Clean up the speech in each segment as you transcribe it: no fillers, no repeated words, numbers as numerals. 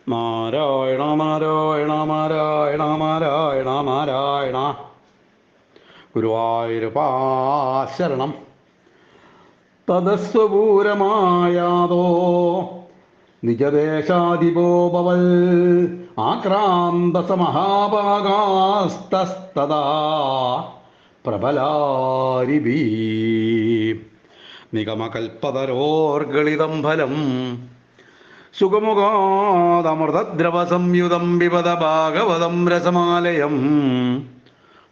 നാരായണ നാരായണ നാരായണ നാരായണ നാരായണ. ഗുരുവായൂരപ്പാ ശരണം. തദസ്വപൂരമായാതോ നിജദേശാധിപോ ഭവൽ ആക്രാന്തസമഹാഭാഗാസ്തസ്തദാ പ്രബലാരിഭീ നിഗമകൽപ്പതരോർഗളിതം ഫലം സുഖമുഖാദമൃതദ്രവസംയുതം പിബത ഭാഗവതം രസമാലയം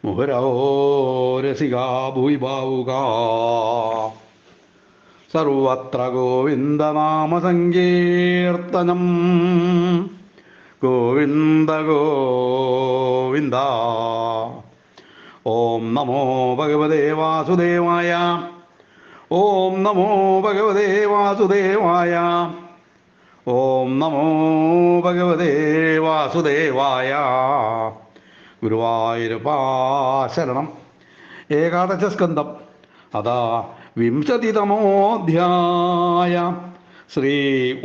മുഹുരോ രസികാ ഭൂയി ഭാവുകാ. സർവത്ര ഗോവിന്ദനാമസങ്കീർത്തനം. ഗോവിന്ദ ഗോവിന്ദ. ഓം നമോ ഭഗവതേ വാസുദേവായ. ഓം നമോ ഭഗവതേ വാസുദേവായ. ഓം നമോ ഭഗവതേ വാസുദേവായ. ഗുരുവായൂരപ്പാ ശരണം. ഏകാദശസ്കന്ധം അതാ വിംശതിതമോऽധ്യായ. ശ്രീ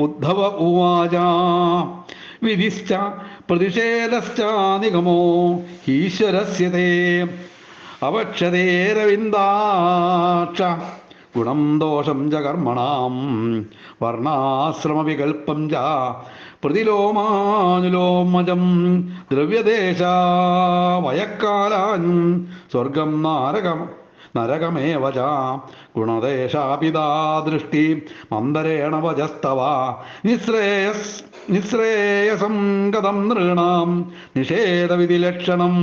ഉദ്ധവ ഉവാച. വിധിശ്ച പ്രതിഷേധശ്ച നിഗമോ ഈശ്വരസ്യ തേ അവക്ഷതേ രവിന്ദാക്ഷ ഗുണം ദോഷം ച കർമ്മണാം വർണ്ണാശ്രമവികൽപ്പം ച പ്രതിലോമാനുലോമജം ദ്രവ്യദേശ വയക്കാലാൻ സ്വർഗം നരകമേവ ച ഗുണദേശാപിതാ ദൃഷ്ടി മന്ദരേണ വജസ്തവ നിശ്രേയസം ഗതം നൃണാം നിഷേധവിധിലക്ഷണം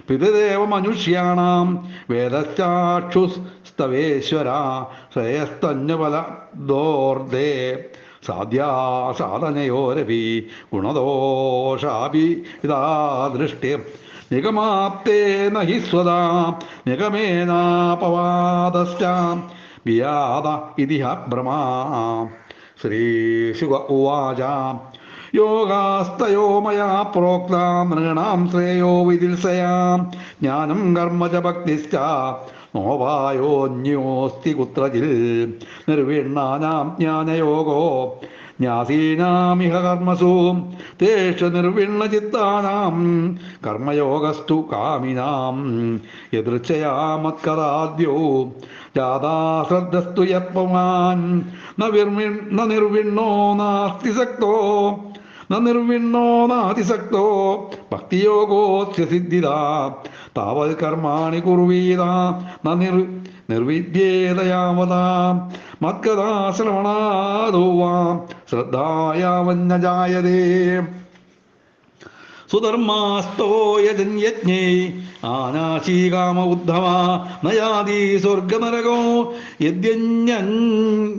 പിതൃദേവ മനുഷ്യാണാം വേദശ്ചാക്ഷുസ്തവേശ്വര ശ്രേയസ്തന്യഫല ദോർദേ സാധ്യാ സാധനയോരപി ഗുണദോഷാപി ഇതാ ദൃഷ്ടിർ നിഗമാപ്തേ നഹി സ്വദാ നിഗമേനാപവാദശ്ച വിയാദ ഇതിഹ ഭ്രമാ. ശ്രീശുക ഉവാച. യോഗാസ്തയോ മയാ പ്രോക്താ നൃണാം ശ്രേയോ വിദിൽസയാ ജ്ഞാനം കർമ്മ ച ഭക്തിശ്ച നോപായോന്യോസ്തി കുത്രചിൽ നിർവിണ്ണാനാം ജ്ഞാനയോഗോ ജ്ഞാസീനാമിഹ കർമ്മസു തേഷു നിർവിണ്ണചിത്താനാം കർമ്മയോഗസ്തു കാമിനാം യദൃച്ഛയാ മത്കരാദ്യോ ജാതാ ശ്രദ്ധസ്തു യത്പമാൻ നിർവിണ്ണോ നാസ്തി സക്തോ നിർവിണ്ണോ നാതിസക്തോ ഭക്തിയോഗോസ്യ സിദ്ധിദാ താവത് കർമാണി കുർവീത നിർവിദ്യേതയാവതാ മത്കഥാ ശ്രവണാദോ വാ ശ്രദ്ധായാവന്ന ജായതേ. സുധർമാസ്തോ യജ്ഞേ ആനാശീകാമ ഉദ്ധവ നയാതി സ്വർഗനരകോ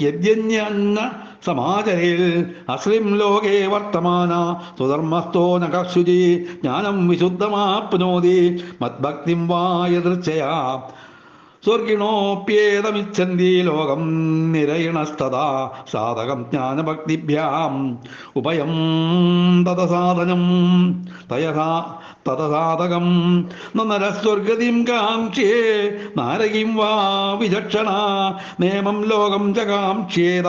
യദ്യന്യന്ന സമാചരേൽ അസ്ലിം ലോകേ വർത്തമാന സുധർമ്മസ്ഥോ ന കർഷുചി ജ്ഞാനം വിശുദ്ധമാപ്നോതി മദ്ഭക്തിം വാ യദൃച്ഛയാ സ്വർഗിണോപ്യേതമിച്ഛന്തി ലോകം നിരയിണസ്തദാ സാധകം ജ്ഞാനഭക്തിഭ്യാം ഉപയം തദസാധനം തദസാധകം നരസ്വർഗതിം കാംക്ഷ്യേ നാരകിം വാ വിചക്ഷണ നേമം ലോകം ച കാംക്ഷ്യേത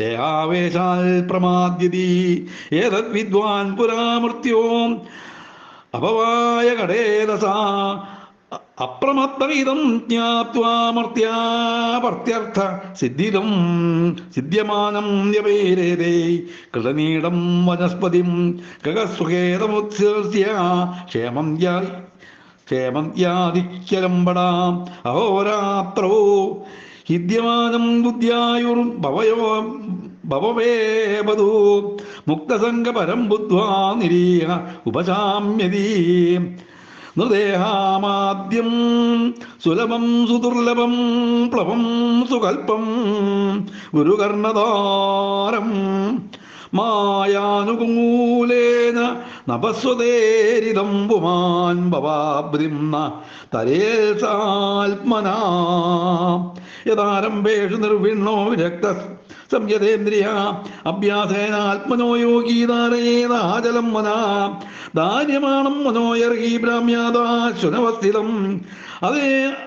ദേഹാവേശാൽ പ്രമാദ്യതി ഏതദ് വിദ്വാൻ പുരാമൃത്യോ അപവായ കടേതസാ അപ്രമത്തമിതം ജ്ഞാത്വാമർത്യാപർത്യർത്ഥ സിദ്ധിദം സിദ്ധ്യമാനം യപേരേതേ കൃതനീടം വനസ്പതിം ഗഗസ്വകേതമുത്സൃജ്യ ക്ഷേമം യാദിക്യലംബടാം അഹോരാത്രോ ഹിദ്യമാനം ബുദ്ധ്യായുർഭവവേപതു മുക്തസംഗപരം ബുദ്ധ്വാ നിരീഹ ഉപശാമ്യതി നൃദേഹാമാദ്യം സുലഭം സുദുർലഭം പ്ലവം സുകൽപ്പം ഗുരുകർണധാരം മായാനുകൂലേന നപസ്വതേരിതം പുമാൻ ഭവാബ്രിംന തരേസാത്മനാ യഥാരംഭേഷു നിർവിണ്ണോ വിരക്ത സംയതേന്ദ്രിയ അഭ്യാസേനാത്മനോ യോഗീ ധാരയേതാചലം മനാ ധാര്യമാണം മനോയർഹി ബ്രാഹ്മ്യാദാശ്വനവസ്ഥിതം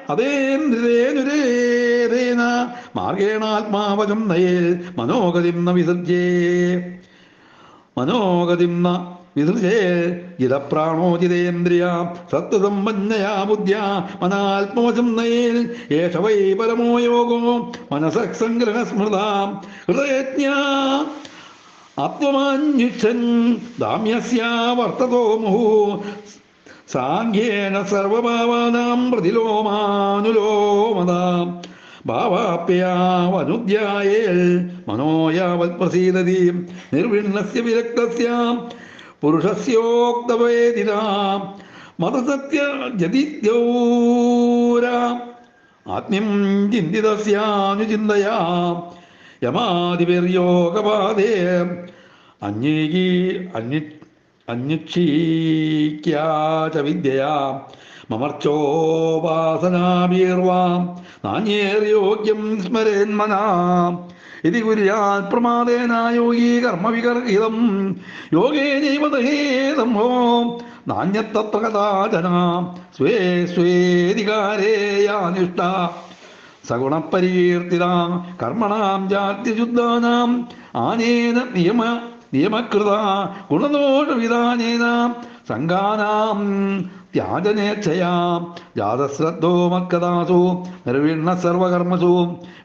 അതേന്ദ്രിതേനുരേതേന മാർഗേണാത്മാവചം നയേ മനോഗതിം ന വിസർജ്യേ. മനോഗതിം ന വിസൃജേ ജിതപ്രാണോജിതേന്ദ്രിയ സത്വസമ്പന്നയാ ബുദ്ധ്യാ മനാത്മവശം നയേൽ ഏഷ വൈ പരമോ യോഗോ മനസംഗ്രഹ സ്മൃത ഹൃദയജ്ഞാ ആത്മമാന്യുഷൻ ദാമ്യസ്യാ വർത്തതോ മുഹു സാഖ്യേന സർവഭാവാനാം പ്രതിലോമാനുലോമതാം ഭാവാപ്യാവനുദ്യായേൽ മനോയാവത് പ്രസീദതി നിർവിണ്ണസ്യ വിരക്തസ്യാം പുരുഷസ്യോക്തവേദിനാം മതസത്യ ജതിദ്യൗരാം ആത്മ്യം ചിന്തിതസ്യാനുചിന്തയാ യമാതിപേർയോഗപാദേ അന്യീകീ അന്യുക്ഷീക്യാച വിദ്യയാ മമർച്ചോപാസനാഭീർവാം നാന്യേർയോഗ്യം സ്മരേന്മനാ ഇതി കുര്യാത് പ്രമാദേന യോഗീ കർമ്മവികർഹിതം യോഗേനൈവ ദഹേതംഹോ നാന്യത്തത്ര കഥാചന സ്വേ സ്വേധികാരേയാനിഷ്ട സഗുണപരീർത്തിതാം കർമ്മണാം ജാത്യശുദ്ധാനാം ആനേന നിയമകൃത ഗുണദോഷവിധാനേന സംഘാനാം ത്യാജനേച്ഛയാം ജാതശ്രദ്ധോ മത്കഥാസു നിർവിണ്ണ സർവകർമ്മസു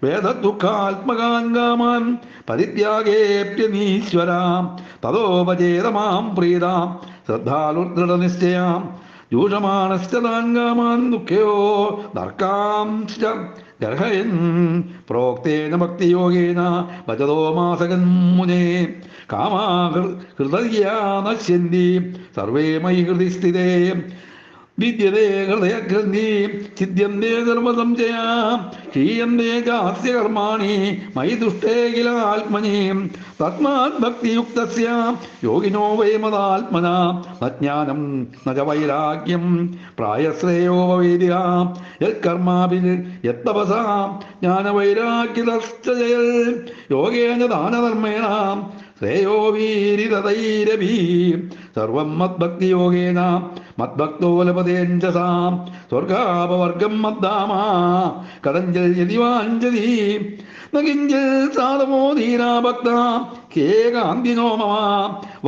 വേദദുഃഖാത്മകാൻ കാമാൻ പരിത്യാഗേപ്യനീശ്വരാം തതോപചേതമാം പ്രീതാം ശ്രദ്ധാലുർദൃഢനിശ്ചയാം ജൂഷമാണശ്ച താൻ കാമാൻ ദുഃഖയോ നർക്കാംശ്ച ഗർഹയൻ പ്രോക്തേന ഭക്തിയോഗേന ഭജതോ മാസകൻ മുനേ കാമാ ഹൃദയാ നശ്യന്തി സർവേ മയി ഹൃദി സ്ഥിതേ വിദ്യതേ ഹൃദയഗ്രന്ഥി ഛിദ്യന്തേ സർവസംശയാ ക്ഷീയന്തേ ചാസ്യ കർമാണി മയി ദുഷ്ടേ കില ആത്മനി തസ്മാത് ഭക്തിയുക്തസ്യ യോഗിനോ വൈ മദാത്മനാ നജ്ഞാനം ന ച വൈരാഗ്യം പ്രായശ്രേയോ ഭവേദിക യത്കർമാഭി യത്തപസാ ജ്ഞാനവൈരാഗ്യതശ്ച ജയൽ യോഗേന ദാനധർമ്മേണ ശ്രേയോ വീരിതൈരഭി സർവം മദ്ഭക്തിയോഗേന മദ്ഭക്തോ ലഭതേഞ്ജസാം സ്വർഗാപവർഗം മദ്ദാമാ കഥഞ്ചൽ യതി വാഞ്ചതി നകിഞ്ചൽ സാധമോ ധീരാ ഭക്ത കേകാന്തിനോ മമ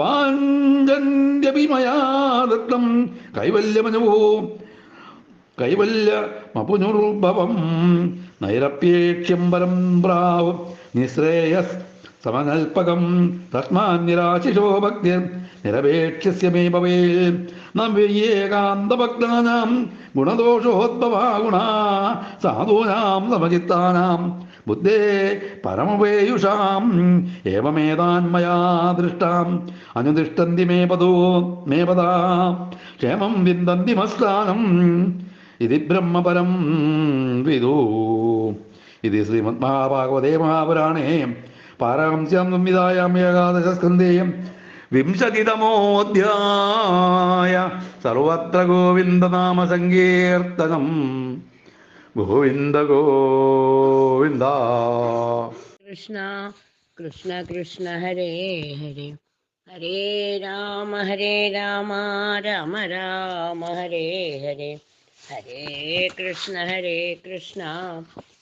വാഞ്ചന്യഭിമയാ ദത്തം കൈവല്യമനുവോ കൈവല്യമപുനുർഭവം നൈരപ്യേക്ഷ്യം പരം പ്രാവ് നിശ്രേയസ് സമനൽപകം തസ്മാൻ നിരാശിഷോ ഭക്തിർ നിരപേക്ഷ്യസ്യ മേ ഭവേൽ നവ്യേകാന്തഭക്താനാം ഗുണദോഷോദ്ഭവാ ഗുണാ സാധൂനാം സമചിത്താനാം ബുദ്ധേ പരമവേയുഷാം ഏവമേതാൻ മയാ ദൃഷ്ടാം അനുതിഷ്ഠന്തി മേ പദാ ക്ഷേമം വിന്ദന്തി മസ്താനം ഇതി ബ്രഹ്മപരം വിദു ഇത് ശ്രീമദ്മഹാഭാഗവതേ മഹാപുരാണേ പാരഹംസ്യാം സംവിധായാം ഏകാദശസ്കന്ധേയം വിംശതിതമോऽധ്യായ സർവത്ര ഗോവിന്ദനാമ സങ്കീർത്തനം ഗോവിന്ദ ഗോവിന്ദ. കൃഷ്ണ കൃഷ്ണ കൃഷ്ണ ഹരേ ഹരേ ഹരേ രാമ രാമ രാമ ഹരേ ഹരേ ഹരേ കൃഷ്ണ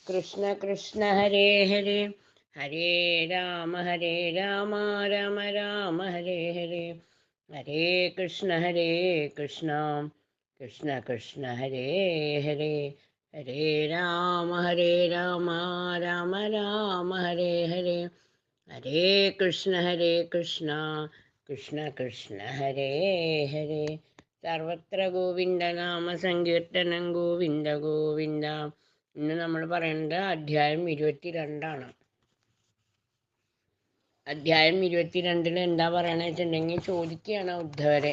കൃഷ്ണ കൃഷ്ണ ഹരേ ഹരേ ഹരേ രാമ രാമ രാമ ഹരേ ഹരേ ഹരേ കൃഷ്ണ കൃഷ്ണ കൃഷ്ണ ഹരേ ഹരേ ഹരേ രാമ രാമ രാമ ഹരേ ഹരേ ഹരേ കൃഷ്ണ കൃഷ്ണ കൃഷ്ണ ഹരേ ഹരേ സർവത്ര ഗോവിന്ദ നാമ സങ്കീർത്തനം ഗോവിന്ദ ഗോവിന്ദ. ഇന്ന് നമ്മൾ പറയേണ്ടത് അധ്യായം 22 അധ്യായം 22 എന്താ പറയണ വെച്ചിട്ടുണ്ടെങ്കിൽ ചോദിക്കുകയാണ് ഉദ്ധവരെ.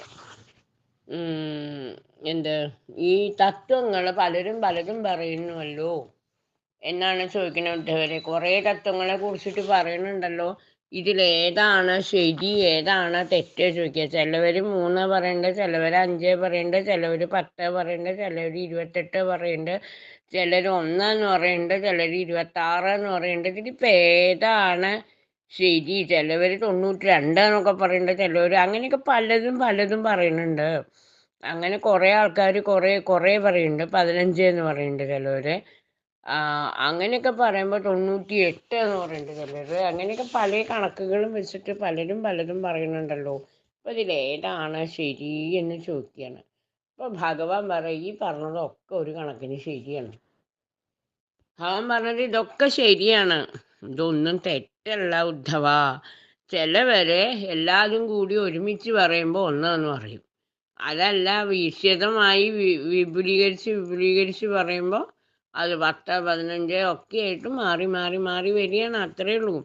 എന്ത് ഈ തത്വങ്ങൾ പലരും പറയുന്നുവല്ലോ എന്നാണ് ചോദിക്കുന്നത് ഉദ്ധവരെ. കുറേ തത്വങ്ങളെ കുറിച്ചിട്ട് പറയുന്നുണ്ടല്ലോ, ഇതിലേതാണ് ശരി ഏതാണ് തെറ്റ് ചോദിക്കുക. ചിലവർ 3 പറയുന്നുണ്ട്, ചിലവർ 5 പറയുന്നുണ്ട്, ചിലവർ 10 പറയുന്നുണ്ട്, ചിലവർ 28 പറയുന്നുണ്ട്, ചിലർ 1 എന്ന് പറയുന്നുണ്ട്, ചിലർ 26 എന്ന് പറയുന്നുണ്ട്. ഇതിലിപ്പോൾ ഏതാണ് ശരി? ചിലവർ 92 എന്നൊക്കെ പറയുന്നുണ്ട്, ചിലവർ അങ്ങനെയൊക്കെ പലതും പറയുന്നുണ്ട്. അങ്ങനെ കുറേ ആൾക്കാർ കുറേ പറയുന്നുണ്ട്. 15 എന്ന് പറയുന്നുണ്ട് ചിലവർ. അങ്ങനെയൊക്കെ പറയുമ്പോൾ 98 എന്ന് പറയുന്നുണ്ട് ചിലർ. അങ്ങനെയൊക്കെ പല കണക്കുകളും വെച്ചിട്ട് പലരും പലതും പറയുന്നുണ്ടല്ലോ. അപ്പോൾ ഇതിലേതാണ് ശരി എന്ന് ചോദിക്കുകയാണ്. അപ്പോൾ ഭഗവാൻ പറയും ഈ പറഞ്ഞതൊക്കെ ഒരു കണക്കിന് ശരിയാണ്. ഭഗവാൻ പറഞ്ഞത് ഇതൊക്കെ ശരിയാണ്, ഇതൊന്നും തെറ്റല്ല ഉദ്ധവ. ചിലവരെ എല്ലാതും കൂടി ഒരുമിച്ച് പറയുമ്പോൾ ഒന്നെന്ന് പറയും. അതല്ല വിശദമായി വിപുലീകരിച്ച് പറയുമ്പോൾ അത് 10 15 ഒക്കെ ആയിട്ട് മാറി മാറി മാറി വരികയാണ്. അത്രയേ ഉള്ളൂ.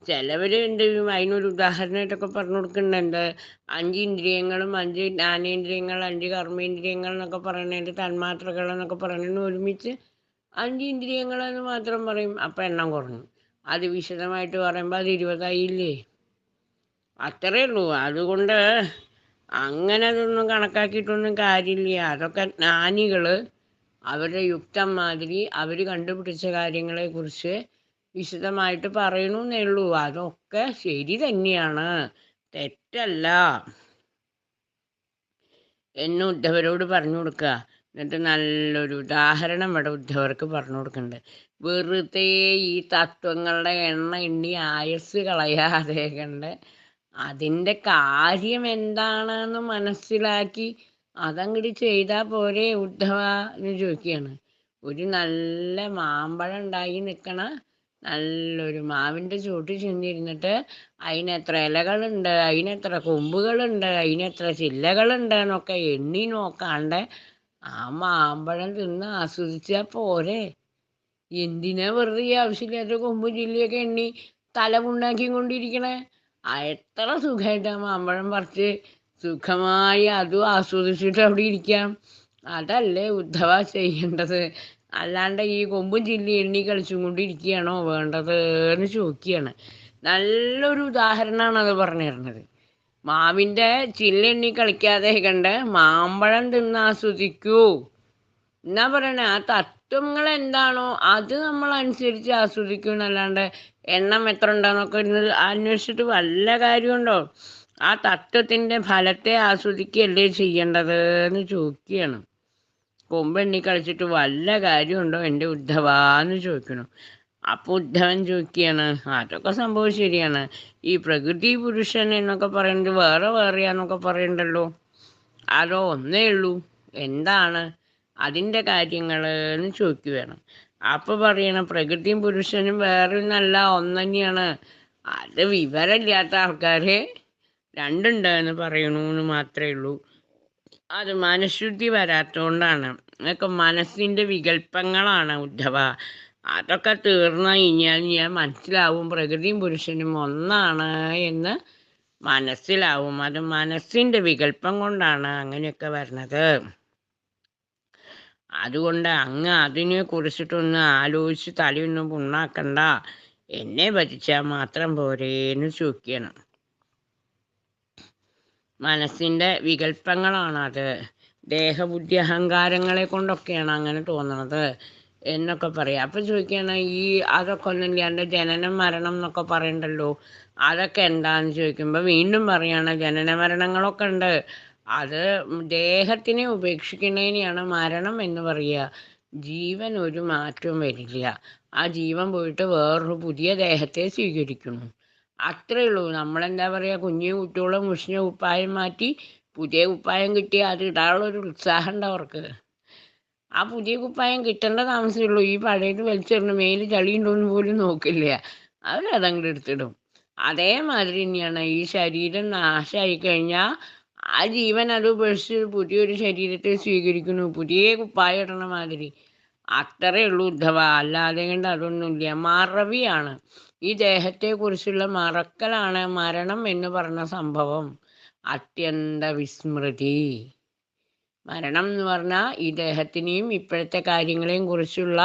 ചിലവർ എന്ത് ചെയ്യും, അതിനൊരു ഉദാഹരണമായിട്ടൊക്കെ പറഞ്ഞു കൊടുക്കുന്നുണ്ട്. 5 ഇന്ദ്രിയങ്ങളും 5 ജ്ഞാനേന്ദ്രിയങ്ങൾ 5 കർമ്മേന്ദ്രിയങ്ങൾ എന്നൊക്കെ പറയുന്നതിൻ്റെ തന്മാത്രകൾ എന്നൊക്കെ പറയുന്നതിന് ഒരുമിച്ച് 5 ഇന്ദ്രിയങ്ങളെന്ന് മാത്രം പറയും. അപ്പം എണ്ണം കുറഞ്ഞു. അത് വിശദമായിട്ട് പറയുമ്പോൾ അത് 20 ആയില്ലേ. അത്രയേ ഉള്ളൂ. അതുകൊണ്ട് അങ്ങനെ അതൊന്നും കണക്കാക്കിയിട്ടൊന്നും കാര്യമില്ല. അതൊക്കെ ജ്ഞാനികൾ അവരുടെ യുക്തം മാതിരി അവർ കണ്ടുപിടിച്ച കാര്യങ്ങളെക്കുറിച്ച് വിശദമായിട്ട് പറയണമെന്നേ ഉള്ളൂ. അതൊക്കെ ശരി തന്നെയാണ്, തെറ്റല്ല എന്ന് ഉദ്ധവരോട് പറഞ്ഞു കൊടുക്കുക. എന്നിട്ട് നല്ലൊരു ഉദാഹരണം ഇവിടെ ഉദ്ധവർക്ക് പറഞ്ഞു കൊടുക്കുന്നുണ്ട്. വെറുതെ ഈ തത്വങ്ങളുടെ എണ്ണ എണ്ണി ആയുസ് കളയാതെ കണ്ട് അതിൻ്റെ കാര്യം എന്താണെന്ന് മനസ്സിലാക്കി അതങ്ങോട്ട് ചെയ്താൽ പോരെ ഉദ്ധവ എന്ന് ചോദിക്കുകയാണ്. ഒരു നല്ല മാമ്പഴം ഉണ്ടായി നിൽക്കണ നല്ലൊരു മാവിൻ്റെ ചുവട്ടിൽ ചെന്നിരുന്നിട്ട് അതിനെത്ര ഇലകളുണ്ട്, അതിനെത്ര കൊമ്പുകളുണ്ട്, അതിനെത്ര ചില്ലകളുണ്ട് എന്നൊക്കെ എണ്ണി നോക്കാണ്ട് ആ മാമ്പഴം തിന്ന് ആസ്വദിച്ചാൽ പോരെ. എന്തിനാ വെറുതെ ഈ ആവശ്യമില്ലാത്ത കൊമ്പും ചില്ലിയൊക്കെ എണ്ണി തല പുണ്ണാക്കിക്കൊണ്ടിരിക്കണേ? എത്ര സുഖമായിട്ട് ആ മാമ്പഴം പറിച്ച് സുഖമായി അതും ആസ്വദിച്ചിട്ട് അവിടെ ഇരിക്കാം. അതല്ലേ ഉദ്ധവ ചെയ്യേണ്ടത്. അല്ലാണ്ട് ഈ കൊമ്പും ചില്ലി എണ്ണി കളിച്ചും കൊണ്ടിരിക്കുകയാണോ വേണ്ടത് എന്ന് ചോദിക്കുകയാണ്. നല്ലൊരു ഉദാഹരണമാണ് അത് പറഞ്ഞു തരുന്നത്. മാവിൻ്റെ ചില്ലെണ്ണി കളിക്കാതെ കണ്ട് മാമ്പഴം തിന്ന് ആസ്വദിക്കൂ എന്നാ പറയണേ. ആ തത്വങ്ങൾ എന്താണോ അത് നമ്മൾ അനുസരിച്ച് ആസ്വദിക്കും എന്നല്ലാണ്ട് എണ്ണം എത്ര ഉണ്ടെന്നൊക്കെ ഇരുന്ന് അന്വേഷിച്ചിട്ട് വല്ല കാര്യമുണ്ടോ? ആ തത്വത്തിൻ്റെ ഫലത്തെ ആസ്വദിക്കുകയല്ലേ ചെയ്യേണ്ടത് എന്ന് ചോദിക്കുകയാണ്. കൊമ്പെണ്ണി കളിച്ചിട്ട് വല്ല കാര്യമുണ്ടോ എൻ്റെ ഉദ്ധവ എന്ന് ചോദിക്കണം. അപ്പോൾ ഉദ്ധവൻ ചോദിക്കുകയാണ്, അതൊക്കെ സംഭവം ശരിയാണ്. ഈ പ്രകൃതി പുരുഷൻ എന്നൊക്കെ പറയുന്നത് വേറെ വേറെയാന്നൊക്കെ പറയണ്ടല്ലോ, അതോ ഒന്നേ ഉള്ളൂ, എന്താണ് അതിൻ്റെ കാര്യങ്ങൾ എന്ന് ചോദിക്കുകയാണ്. അപ്പോൾ പറയണം പ്രകൃതിയും പുരുഷനും വേറെ ഒന്നല്ല, ഒന്ന് തന്നെയാണ്. അത് വിവരമില്ലാത്ത ആൾക്കാർ രണ്ടുണ്ട് എന്ന് പറയണമെന്ന് മാത്രമേ ഉള്ളൂ. അത് മനഃശുദ്ധി വരാത്തതുകൊണ്ടാണ്. അതൊക്കെ മനസ്സിൻ്റെ വികല്പങ്ങളാണ് ഉദ്ധവ. അതൊക്കെ തീർന്നു കഴിഞ്ഞാൽ ഞാൻ മനസ്സിലാവും പ്രകൃതിയും പുരുഷനും ഒന്നാണ് എന്ന് മനസ്സിലാവും. അത് മനസ്സിൻ്റെ വികല്പം കൊണ്ടാണ് അങ്ങനെയൊക്കെ വരുന്നത്. അതുകൊണ്ട് അങ്ങ് അതിനെ കുറിച്ചിട്ടൊന്ന് ആലോചിച്ച് തലയൊന്നും പുണ്ണാക്കണ്ട, എന്നെ ഭജിച്ചാൽ മാത്രം പോരേന്ന് ചോദിക്കണം. മനസ്സിൻ്റെ വികല്പങ്ങളാണത്. ദേഹബുദ്ധി അഹങ്കാരങ്ങളെ കൊണ്ടൊക്കെയാണ് അങ്ങനെ തോന്നണത് എന്നൊക്കെ പറയാം. അപ്പം ചോദിക്കുകയാണ് ഈ അതൊക്കെ ഒന്നുമില്ലാണ്ട് ജനനം മരണം എന്നൊക്കെ പറയണ്ടല്ലോ, അതൊക്കെ എന്താണെന്ന് ചോദിക്കുമ്പോൾ വീണ്ടും പറയാണ് ജനന മരണങ്ങളൊക്കെ ഉണ്ട്. അത് ദേഹത്തിനെ ഉപേക്ഷിക്കുന്നതിനെയാണ് മരണം എന്ന് പറയുക. ജീവൻ ഒരു മാറ്റവും വരില്ല. ആ ജീവൻ പോയിട്ട് വേറൊരു പുതിയ ദേഹത്തെ സ്വീകരിക്കുന്നു. അത്രയേ ഉള്ളൂ. നമ്മളെന്താ പറയുക, കുഞ്ഞു കുട്ടികളെ മുഷിഞ്ഞ കുപ്പായം മാറ്റി പുതിയ കുപ്പായം കിട്ടിയാൽ അത് ഇടാനുള്ളൊരു ഉത്സാഹം ഉണ്ട് അവർക്ക്. ആ പുതിയ കുപ്പായം കിട്ടേണ്ട താമസമേ ഉള്ളൂ. ഈ പഴയത് വലിച്ചെറിഞ്ഞ് മേല് ചളിയുണ്ടോയെന്ന് പോലും നോക്കില്ല, അവരതങ്ങോട്ട് എടുത്തിടും. അതേമാതിരി തന്നെയാണ് ഈ ശരീരം നാശമായി കഴിഞ്ഞാൽ ആ ജീവൻ അത് ഉപേക്ഷിച്ച് പുതിയൊരു ശരീരത്തെ സ്വീകരിക്കുന്നു, പുതിയ കുപ്പായം ഇടണ മാതിരി. അത്രയേ ഉള്ളൂ ഉദ്ധവ, അല്ലാതെ കൊണ്ട് അതൊന്നുമില്ല. മറവിയാണ്, ഈ ദേഹത്തെക്കുറിച്ചുള്ള മറക്കലാണ് മരണം എന്ന് പറഞ്ഞ സംഭവം. അത്യന്ത വിസ്മൃതി. മരണം എന്ന് പറഞ്ഞാൽ ഈ ദേഹത്തിനെയും ഇപ്പോഴത്തെ കാര്യങ്ങളെയും കുറിച്ചുള്ള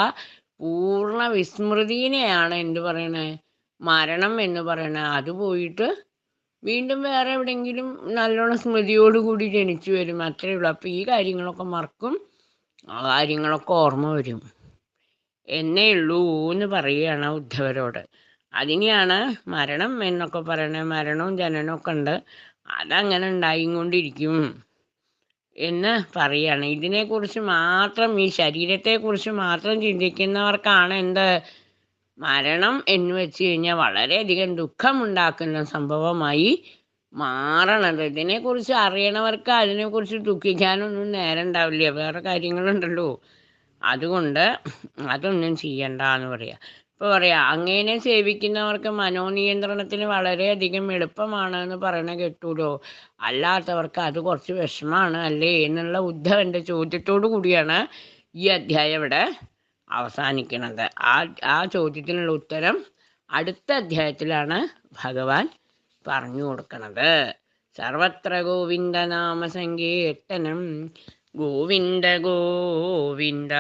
പൂർണ്ണ വിസ്മൃതിനെയാണ് എന്ത് പറയണേ, മരണം എന്ന് പറയണത്. അത് പോയിട്ട് വീണ്ടും വേറെ എവിടെയെങ്കിലും നല്ലോണം സ്മൃതിയോടുകൂടി ജനിച്ചു വരും, അത്രയേ ഉള്ളൂ. അപ്പോൾ ഈ കാര്യങ്ങളൊക്കെ മറക്കും, ആ കാര്യങ്ങളൊക്കെ ഓർമ്മ വരും എന്നേ ഉള്ളൂ എന്ന് പറയുകയാണ് ഉദ്ധവരോട്. അതിനെയാണ് മരണം എന്നൊക്കെ പറയണത്. മരണവും ജനനവും ഒക്കെ ഉണ്ട്, അതങ്ങനെ ഉണ്ടായിക്കൊണ്ടിരിക്കും എന്ന് പറയാണ്. ഇതിനെക്കുറിച്ച് മാത്രം, ഈ ശരീരത്തെക്കുറിച്ച് മാത്രം ചിന്തിക്കുന്നവർക്കാണ് എന്ത് മരണം എന്ന് വെച്ച് കഴിഞ്ഞാൽ വളരെയധികം ദുഃഖമുണ്ടാക്കുന്ന സംഭവമായി മാറണത്. ഇതിനെക്കുറിച്ച് അറിയണവർക്ക് അതിനെക്കുറിച്ച് ദുഃഖിക്കാനൊന്നും നേരം ഉണ്ടാവില്ല, വേറെ കാര്യങ്ങളുണ്ടല്ലോ. അതുകൊണ്ട് അതൊന്നും ചെയ്യണ്ട എന്ന് പറയാം. ഇപ്പോൾ പറയാം, അങ്ങേനെ സേവിക്കുന്നവർക്ക് മനോനിയന്ത്രണത്തിന് വളരെയധികം എളുപ്പമാണ് എന്ന് പറയണ കേട്ടൂലോ. അല്ലാത്തവർക്ക് അത് കുറച്ച് വിഷമാണ് അല്ലേ എന്നുള്ള ഉദ്ധവൻ്റെ ചോദ്യത്തോടു കൂടിയാണ് ഈ അധ്യായം ഇവിടെ അവസാനിക്കുന്നത്. ആ ചോദ്യത്തിനുള്ള ഉത്തരം അടുത്ത അധ്യായത്തിലാണ് ഭഗവാൻ പറഞ്ഞു കൊടുക്കുന്നത്. സർവത്ര ഗോവിന്ദനാമ സങ്കീർത്തനം. ഗോവിന്ദ ഗോവിന്ദ.